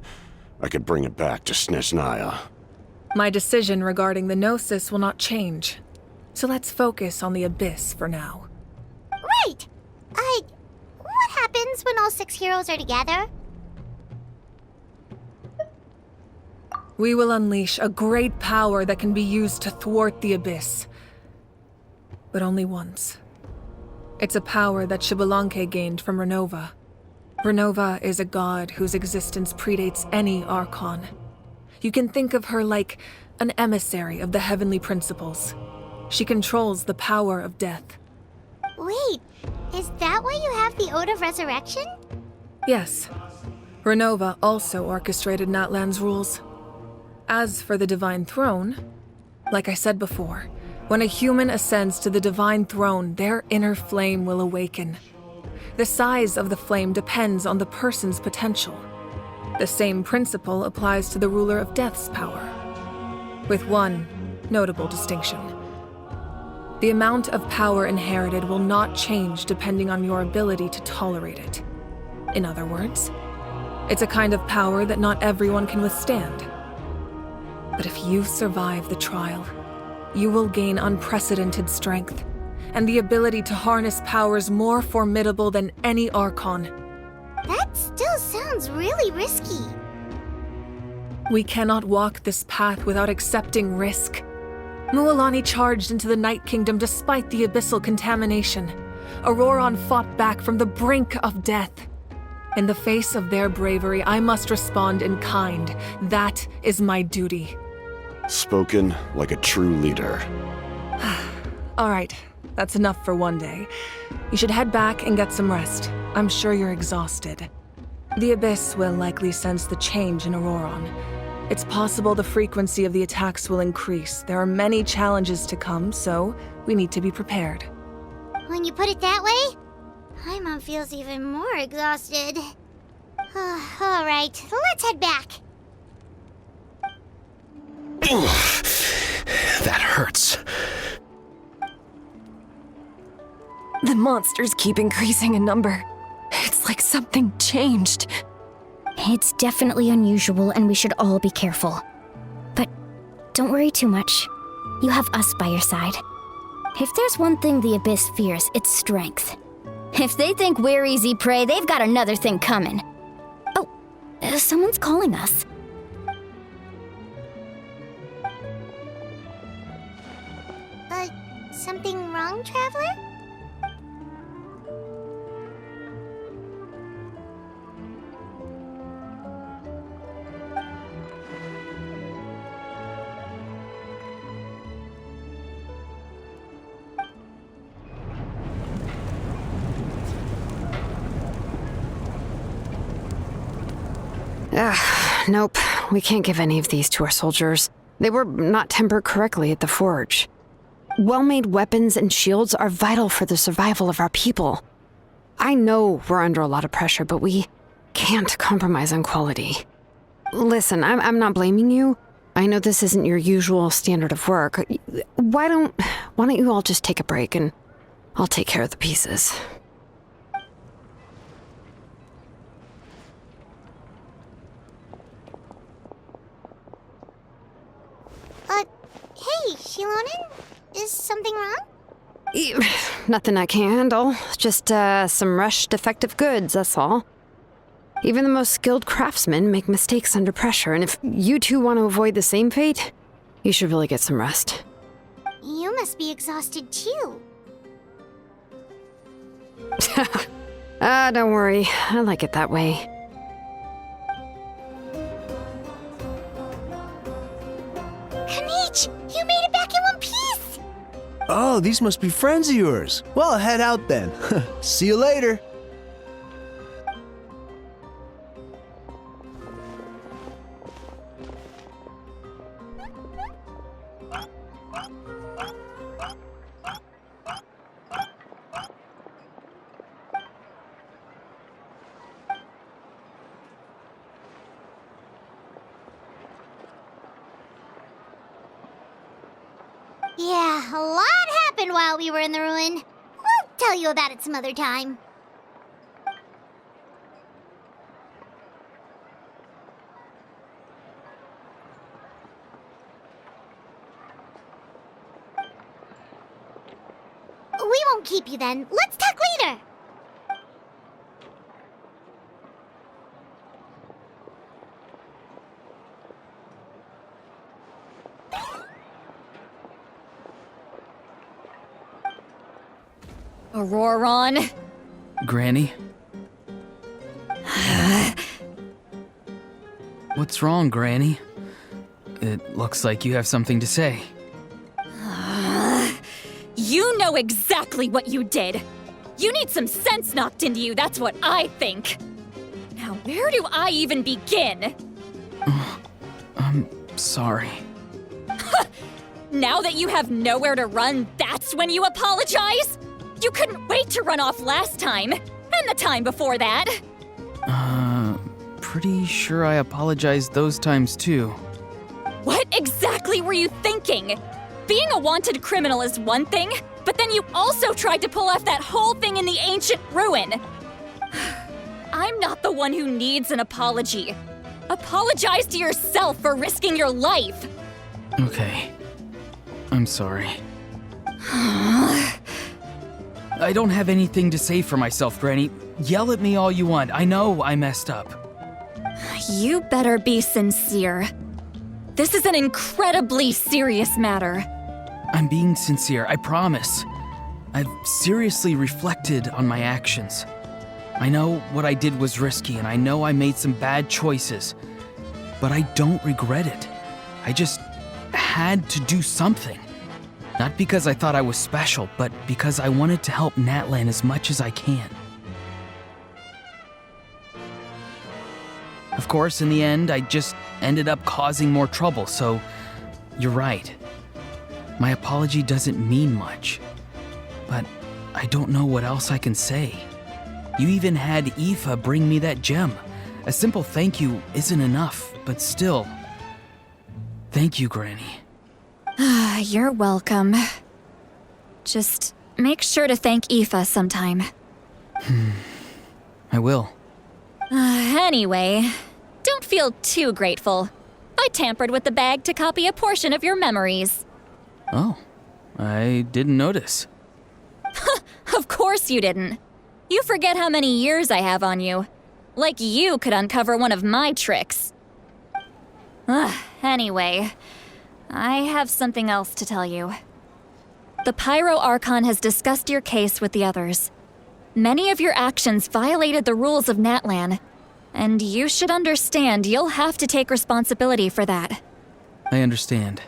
I could bring it back to Snezhnaya. My decision regarding the Gnosis will not change. So let's focus on the Abyss for now. Right! What happens when all 6 heroes are together? We will unleash a great power that can be used to thwart the Abyss. But only once. It's a power that Xbalanque gained from Renova. Renova is a god whose existence predates any Archon. You can think of her like an emissary of the heavenly principles. She controls the power of death. Wait, is that why you have the Ode of Resurrection? Yes. Renova also orchestrated Natlan's rules. As for the Divine Throne, like I said before, when a human ascends to the Divine Throne, their inner flame will awaken. The size of the flame depends on the person's potential. The same principle applies to the ruler of Death's power, with one notable distinction. The amount of power inherited will not change depending on your ability to tolerate it. In other words, it's a kind of power that not everyone can withstand. But if you survive the trial, you will gain unprecedented strength and the ability to harness powers more formidable than any Archon. That still sounds really risky. We cannot walk this path without accepting risk. Mualani charged into the Night Kingdom despite the abyssal contamination. Auroron fought back from the brink of death. In the face of their bravery, I must respond in kind. That is my duty. Spoken like a true leader. All right. That's enough for one day. You should head back and get some rest. I'm sure you're exhausted. The Abyss will likely sense the change in Auroron. It's possible the frequency of the attacks will increase. There are many challenges to come, so we need to be prepared. When you put it that way, Paimon feels even more exhausted. All right, let's head back. That hurts. The monsters keep increasing in number. It's like something changed. It's definitely unusual and we should all be careful. But don't worry too much. You have us by your side. If there's one thing the Abyss fears, it's strength. If they think we're easy prey, they've got another thing coming. Oh, someone's calling us. Something wrong, Traveler? Nope. We can't give any of these to our soldiers. They were not tempered correctly at the forge. Well-made weapons and shields are vital for the survival of our people. I know we're under a lot of pressure, but we can't compromise on quality. Listen, I'm not blaming you. I know this isn't your usual standard of work. Why don't you all just take a break and I'll take care of the pieces. Hey, Shilonin? Is something wrong? Nothing I can handle. Just, some rushed defective goods, that's all. Even the most skilled craftsmen make mistakes under pressure, and if you two want to avoid the same fate, you should really get some rest. You must be exhausted too. Don't worry. I like it that way. Kanich, you made it back in one piece! Oh, these must be friends of yours. Well, head out then. See you later. Yeah, a lot happened while we were in the ruin. We'll tell you about it some other time. We won't keep you then. Let's talk later. Auroron? Granny? What's wrong, Granny? It looks like you have something to say. You know exactly what you did. You need some sense knocked into you, that's what I think. Now, where do I even begin? I'm sorry. Now that you have nowhere to run, that's when you apologize? You couldn't wait to run off last time, and the time before that. Pretty sure I apologized those times too. What exactly were you thinking? Being a wanted criminal is one thing, but then you also tried to pull off that whole thing in the ancient ruin. I'm not the one who needs an apology. Apologize to yourself for risking your life. Okay. I'm sorry. I don't have anything to say for myself, Granny. Yell at me all you want. I know I messed up. You better be sincere. This is an incredibly serious matter. I'm being sincere, I promise. I've seriously reflected on my actions. I know what I did was risky, and I know I made some bad choices. But I don't regret it. I just had to do something. Not because I thought I was special, but because I wanted to help Natlan as much as I can. Of course, in the end, I just ended up causing more trouble, so you're right. My apology doesn't mean much, but I don't know what else I can say. You even had Aoife bring me that gem. A simple thank you isn't enough, but still. Thank you, Granny. You're welcome. Just make sure to thank Aoife sometime. I will. Anyway, don't feel too grateful. I tampered with the bag to copy a portion of your memories. Oh, I didn't notice. Of course you didn't. You forget how many years I have on you. Like you could uncover one of my tricks. Anyway, I have something else to tell you. The Pyro Archon has discussed your case with the others. Many of your actions violated the rules of Natlan, and you should understand you'll have to take responsibility for that. I understand.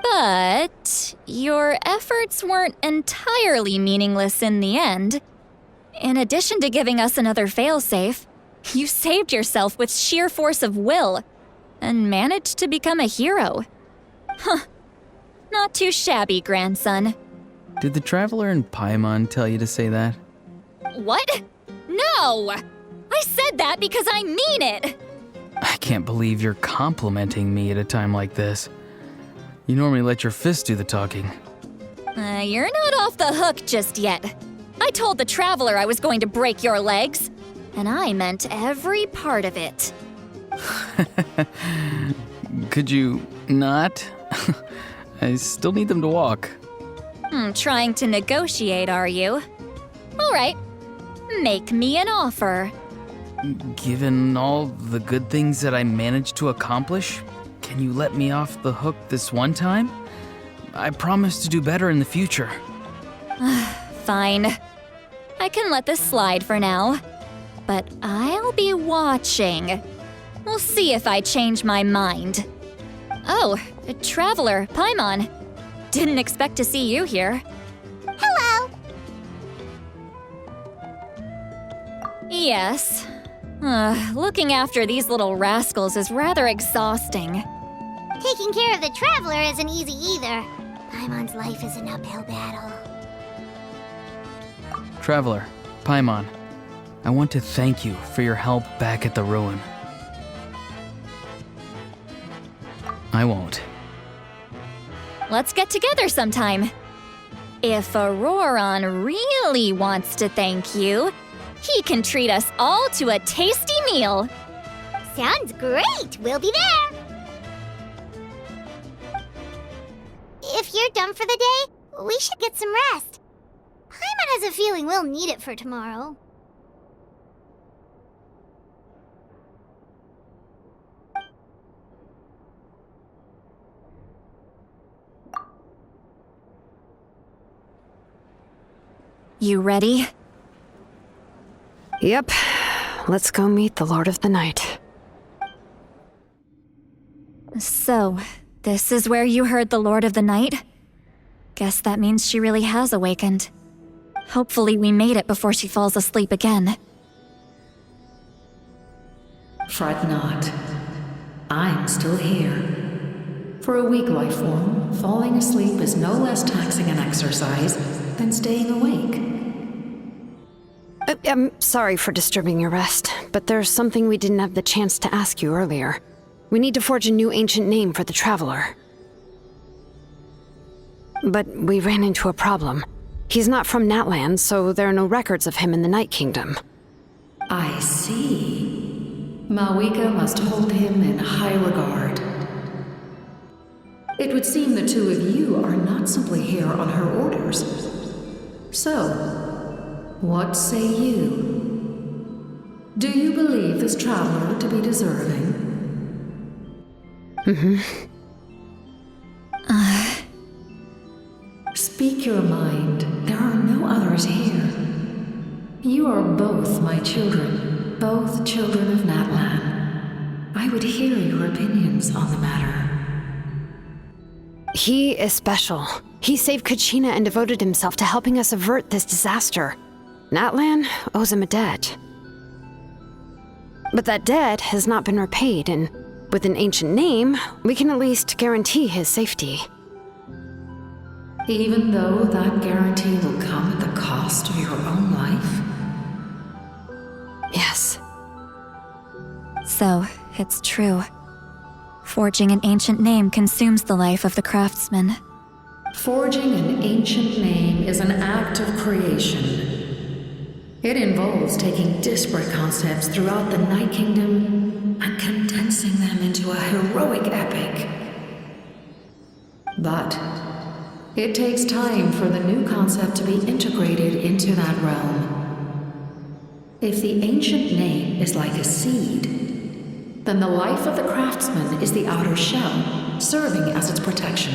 But your efforts weren't entirely meaningless in the end. In addition to giving us another failsafe, you saved yourself with sheer force of will and managed to become a hero. Huh. Not too shabby, grandson. Did the Traveler and Paimon tell you to say that? What? No! I said that because I mean it! I can't believe you're complimenting me at a time like this. You normally let your fists do the talking. You're not off the hook just yet. I told the Traveler I was going to break your legs, and I meant every part of it. Could you not? I still need them to walk. Trying to negotiate, are you? All right. Make me an offer. Given all the good things that I managed to accomplish, can you let me off the hook this one time? I promise to do better in the future. Fine. I can let this slide for now. But I'll be watching. We'll see if I change my mind. Oh, Traveler, Paimon. Didn't expect to see you here. Hello! Yes. Looking after these little rascals is rather exhausting. Taking care of the Traveler isn't easy either. Paimon's life is an uphill battle. Traveler, Paimon, I want to thank you for your help back at the ruin. I won't. Let's get together sometime. If Auroron really wants to thank you, he can treat us all to a tasty meal. Sounds great! We'll be there! If you're done for the day, we should get some rest. Paimon has a feeling we'll need it for tomorrow. You ready? Yep. Let's go meet the Lord of the Night. So, this is where you heard the Lord of the Night? Guess that means she really has awakened. Hopefully we made it before she falls asleep again. Fret not. I'm still here. For a weak life form, falling asleep is no less taxing an exercise than staying awake. I'm sorry for disturbing your rest, but there's something we didn't have the chance to ask you earlier. We need to forge a new ancient name for the Traveler. But we ran into a problem. He's not from Natlan, so there are no records of him in the Night Kingdom. I see. Mawika must hold him in high regard. It would seem the two of you are not simply here on her orders. So, what say you? Do you believe this Traveler to be deserving? Speak your mind. There are no others here. You are both my children, both children of Natlan. I would hear your opinions on the matter. He is special. He saved Kachina and devoted himself to helping us avert this disaster. Natlan owes him a debt. But that debt has not been repaid, and with an ancient name, we can at least guarantee his safety. Even though that guarantee will come at the cost of your own life? Yes. So, it's true. Forging an ancient name consumes the life of the craftsman. Forging an ancient name is an act of creation. It involves taking disparate concepts throughout the Night Kingdom and condensing them into a heroic epic. But it takes time for the new concept to be integrated into that realm. If the ancient name is like a seed, then the life of the craftsman is the outer shell, serving as its protection.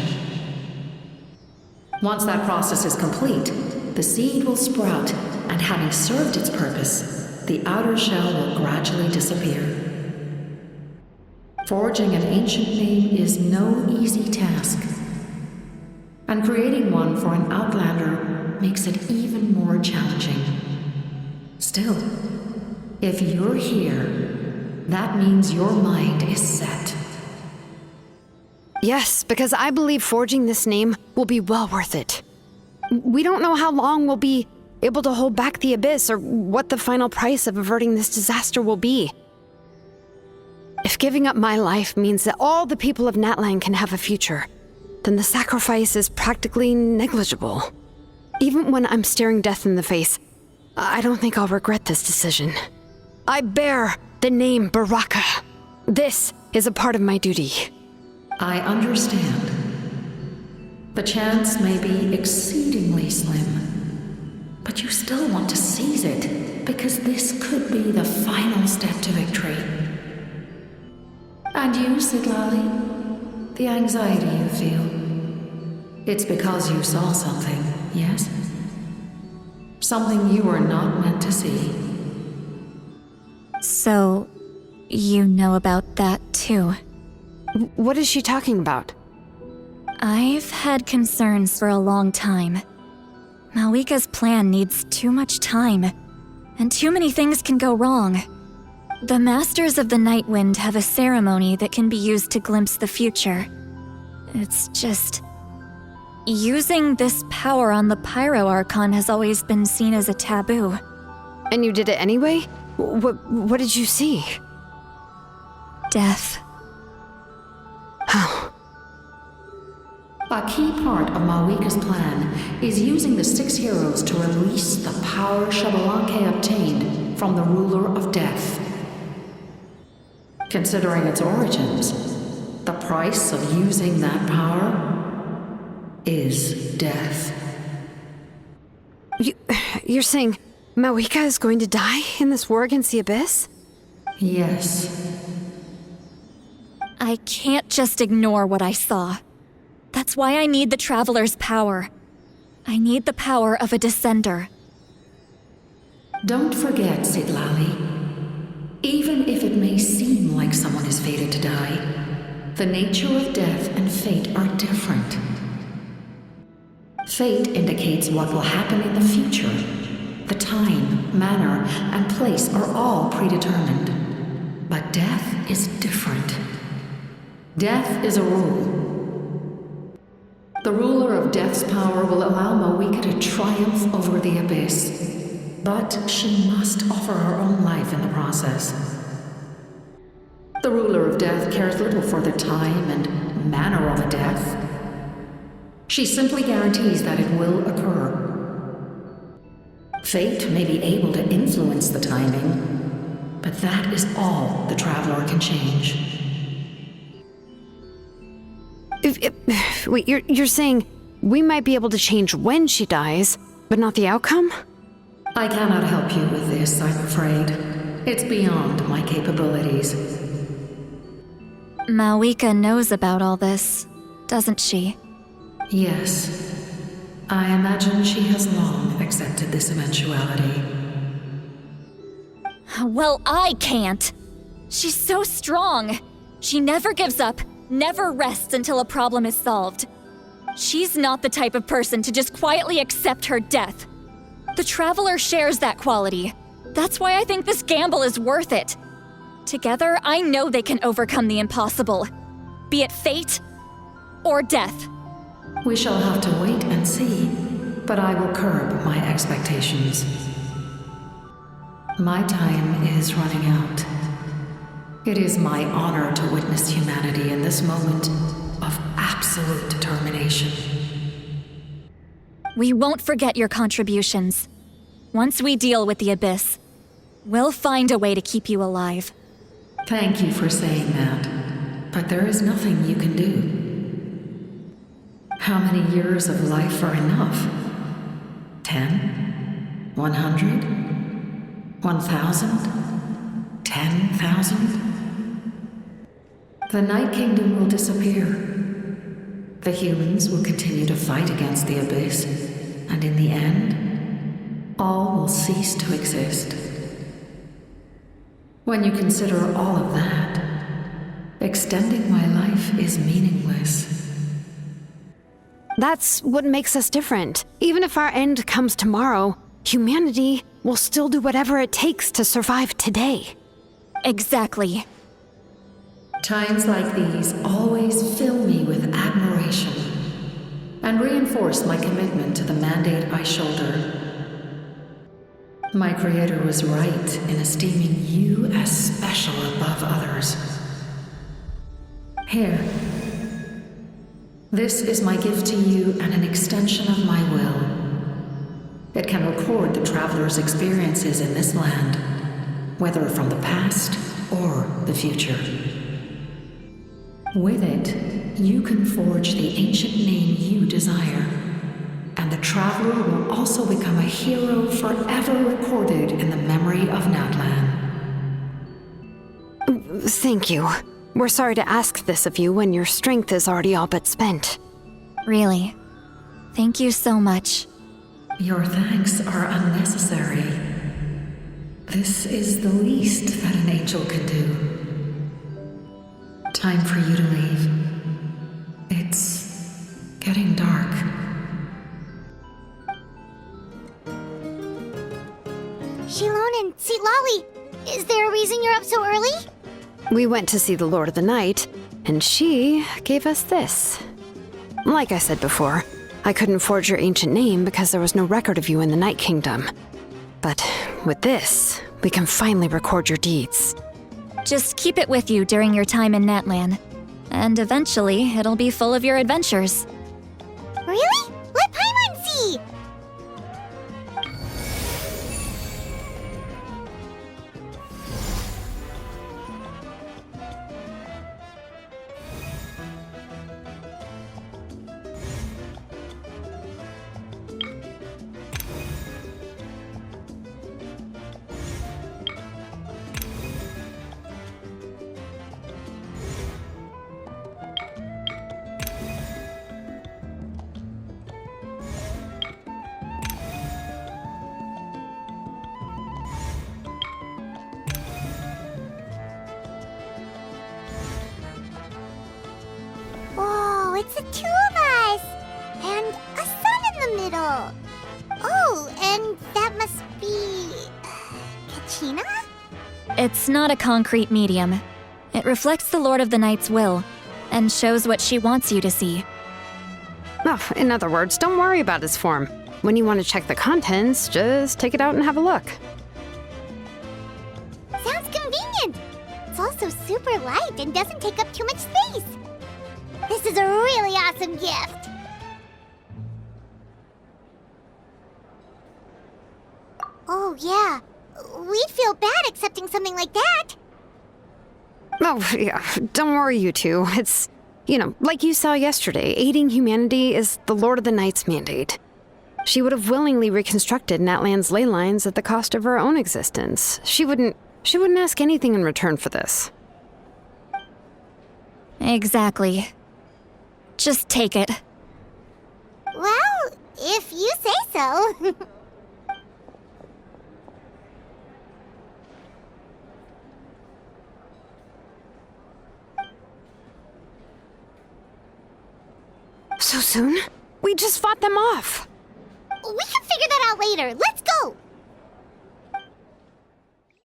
Once that process is complete, the seed will sprout, and having served its purpose, the outer shell will gradually disappear. Forging an ancient name is no easy task, and creating one for an outlander makes it even more challenging. Still, if you're here, that means your mind is set. Yes, because I believe forging this name will be well worth it. We don't know how long we'll be able to hold back the Abyss or what the final price of averting this disaster will be. If giving up my life means that all the people of Natlan can have a future, then the sacrifice is practically negligible. Even when I'm staring death in the face, I don't think I'll regret this decision. I bear the name Baraka. This is a part of my duty. I understand. The chance may be exceedingly slim, but you still want to seize it because this could be the final step to victory. And you, Siglali, the anxiety you feel, it's because you saw something, yes? Something you were not meant to see. So, you know about that too. What is she talking about? I've had concerns for a long time. Malika's plan needs too much time, and too many things can go wrong. The Masters of the Night Wind have a ceremony that can be used to glimpse the future. It's just... using this power on the Pyro Archon has always been seen as a taboo. And you did it anyway? What did you see? Death. How? A key part of Malika's plan is using the 6 heroes to release the power Xabalanque obtained from the Ruler of Death. Considering its origins, the price of using that power is death. You're saying Malika is going to die in this war against the Abyss? Yes. I can't just ignore what I saw. That's why I need the Traveler's power. I need the power of a Descender. Don't forget, Siglali. Even if it may seem like someone is fated to die, the nature of death and fate are different. Fate indicates what will happen in the future. The time, manner, and place are all predetermined. But death is different. Death is a rule. The ruler of Death's power will allow Malika to triumph over the Abyss, but she must offer her own life in the process. The ruler of Death cares little for the time and manner of a death. She simply guarantees that it will occur. Fate may be able to influence the timing, but that is all the Traveler can change. Wait, you're saying we might be able to change when she dies, but not the outcome? I cannot help you with this, I'm afraid. It's beyond my capabilities. Malika knows about all this, doesn't she? Yes. I imagine she has long accepted this eventuality. Well, I can't. She's so strong. She never gives up, never rests until a problem is solved. She's not the type of person to just quietly accept her death. The Traveler shares that quality. That's why I think this gamble is worth it. Together, I know they can overcome the impossible. Be it fate or death. We shall have to wait and see, but I will curb my expectations. My time is running out. It is my honor to witness humanity in this moment of absolute determination. We won't forget your contributions. Once we deal with the Abyss, we'll find a way to keep you alive. Thank you for saying that, but there is nothing you can do. How many years of life are enough? 10? 100? 1,000? 10,000? The Night Kingdom will disappear. The humans will continue to fight against the Abyss, and in the end, all will cease to exist. When you consider all of that, extending my life is meaningless. That's what makes us different. Even if our end comes tomorrow, humanity will still do whatever it takes to survive today. Exactly. Times like these always fill me with and reinforce my commitment to the mandate I shoulder. My creator was right in esteeming you as special above others. Here. This is my gift to you and an extension of my will. It can record the traveler's experiences in this land, whether from the past or the future. With it, you can forge the ancient name you desire, and the traveler will also become a hero forever recorded in the memory of Natlan. Thank you. We're sorry to ask this of you when your strength is already all but spent. Really. Thank you so much. Your thanks are unnecessary. This is the least that an angel can do. Time for you to leave. It's getting dark. Shilon and Sitlali, is there a reason you're up so early? We went to see the Lord of the Night, and she gave us this. Like I said before, I couldn't forge your ancient name because there was no record of you in the Night Kingdom. But with this, we can finally record your deeds. Just keep it with you during your time in Natlan. And eventually, it'll be full of your adventures. Really? Let Paimon see! It's the two of us! And a sun in the middle! Oh, and that must be... Kachina? It's not a concrete medium. It reflects the Lord of the Night's will, and shows what she wants you to see. Oh, in other words, don't worry about its form. When you want to check the contents, just take it out and have a look. Sounds convenient! It's also super light and doesn't take up too much space. This is a really awesome gift! Oh, yeah. We'd feel bad accepting something like that. Oh, yeah. Don't worry, you two. It's, like you saw yesterday, aiding humanity is the Lord of the Night's mandate. She would have willingly reconstructed Natlan's ley lines at the cost of her own existence. She wouldn't ask anything in return for this. Exactly. Just take it. Well, if you say so. So soon? We just fought them off. We can figure that out later. Let's